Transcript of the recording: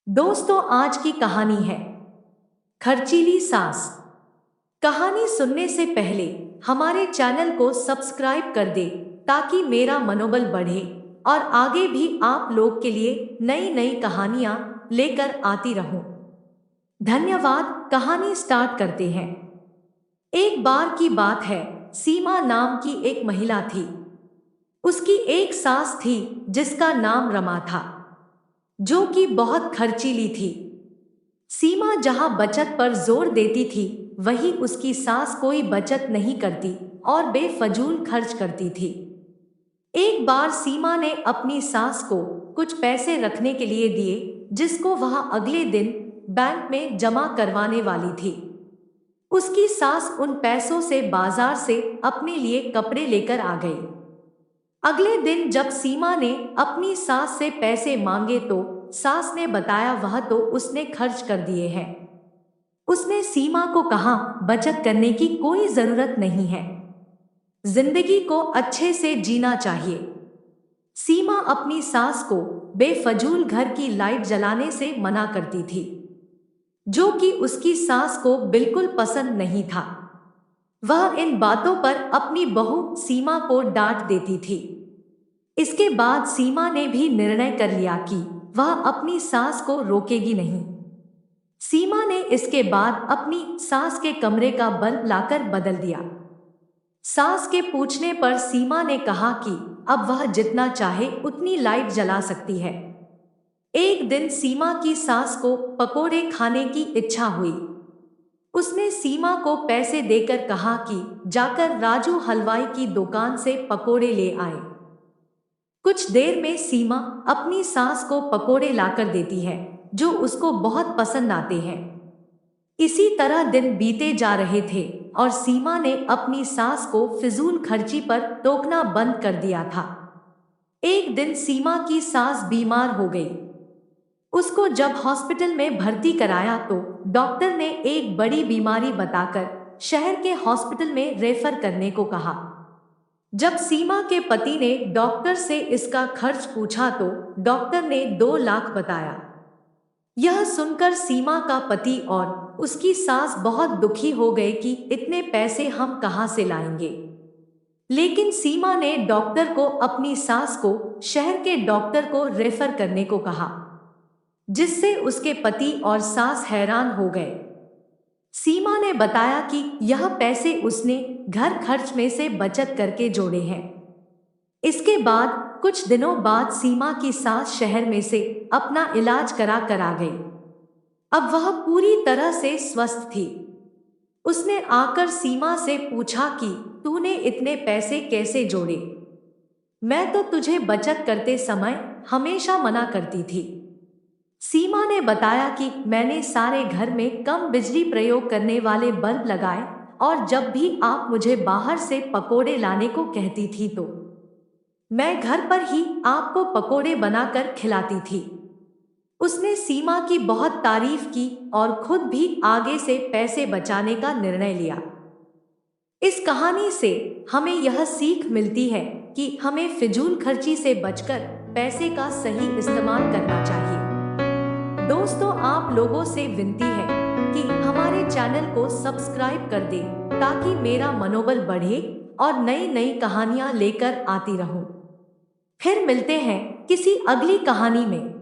दोस्तों, आज की कहानी है खर्चीली सास। कहानी सुनने से पहले हमारे चैनल को सब्सक्राइब कर दे ताकि मेरा मनोबल बढ़े और आगे भी आप लोग के लिए नई नई कहानियां लेकर आती रहूं। धन्यवाद। कहानी स्टार्ट करते हैं। एक बार की बात है, सीमा नाम की एक महिला थी। उसकी एक सास थी जिसका नाम रमा था, जो कि बहुत खर्चीली थी। सीमा जहां बचत पर जोर देती थी, वहीं उसकी सास कोई बचत नहीं करती और बेफजूल खर्च करती थी। एक बार सीमा ने अपनी सास को कुछ पैसे रखने के लिए दिए, जिसको वह अगले दिन बैंक में जमा करवाने वाली थी। उसकी सास उन पैसों से बाजार से अपने लिए कपड़े लेकर आ गई। अगले दिन जब सीमा ने अपनी सास से पैसे मांगे तो सास ने बताया वह तो उसने खर्च कर दिए हैं। उसने सीमा को कहा, बचत करने की कोई जरूरत नहीं है, जिंदगी को अच्छे से जीना चाहिए। सीमा अपनी सास को बेफजूल घर की लाइट जलाने से मना करती थी, जो कि उसकी सास को बिल्कुल पसंद नहीं था। वह इन बातों पर अपनी बहू सीमा को डांट देती थी। इसके बाद सीमा ने भी निर्णय कर लिया कि वह अपनी सास को रोकेगी नहीं। सीमा ने इसके बाद अपनी सास के कमरे का बल्ब लाकर बदल दिया। सास के पूछने पर सीमा ने कहा कि अब वह जितना चाहे उतनी लाइट जला सकती है। एक दिन सीमा की सास को पकोड़े खाने की इच्छा हुई। उसने सीमा को पैसे देकर कहा कि जाकर राजू हलवाई की दुकान से पकोड़े ले आए। कुछ देर में सीमा अपनी सास को पकोड़े लाकर देती है, जो उसको बहुत पसंद आते हैं। इसी तरह दिन बीते जा रहे थे और सीमा ने अपनी सास को फिजूल खर्ची पर टोकना बंद कर दिया था। एक दिन सीमा की सास बीमार हो गई। उसको जब हॉस्पिटल में भर्ती कराया तो डॉक्टर ने एक बड़ी बीमारी बताकर शहर के हॉस्पिटल में रेफर करने को कहा। जब सीमा के पति ने डॉक्टर से इसका खर्च पूछा तो डॉक्टर ने 2 लाख बताया। यह सुनकर सीमा का पति और उसकी सास बहुत दुखी हो गए कि इतने पैसे हम कहां से लाएंगे। लेकिन सीमा ने डॉक्टर को अपनी सास को शहर के डॉक्टर को रेफर करने को कहा, जिससे उसके पति और सास हैरान हो गए। सीमा ने बताया कि यह पैसे उसने घर खर्च में से बचत करके जोड़े हैं। इसके बाद कुछ दिनों बाद सीमा की सास शहर में से अपना इलाज करा कर आ गई। अब वह पूरी तरह से स्वस्थ थी। उसने आकर सीमा से पूछा कि तूने इतने पैसे कैसे जोड़े? मैं तो तुझे बचत करते समय हमेशा मना करती थी। सीमा ने बताया कि मैंने सारे घर में कम बिजली प्रयोग करने वाले बल्ब लगाए और जब भी आप मुझे बाहर से पकोड़े लाने को कहती थी तो मैं घर पर ही आपको पकोड़े बनाकर खिलाती थी। उसने सीमा की बहुत तारीफ की और खुद भी आगे से पैसे बचाने का निर्णय लिया। इस कहानी से हमें यह सीख मिलती है कि हमें फिजूल खर्ची से बचकर पैसे का सही इस्तेमाल करना चाहिए। दोस्तों, आप लोगों से विनती है कि हमारे चैनल को सब्सक्राइब कर दें ताकि मेरा मनोबल बढ़े और नई नई कहानियां लेकर आती रहूं। फिर मिलते हैं किसी अगली कहानी में।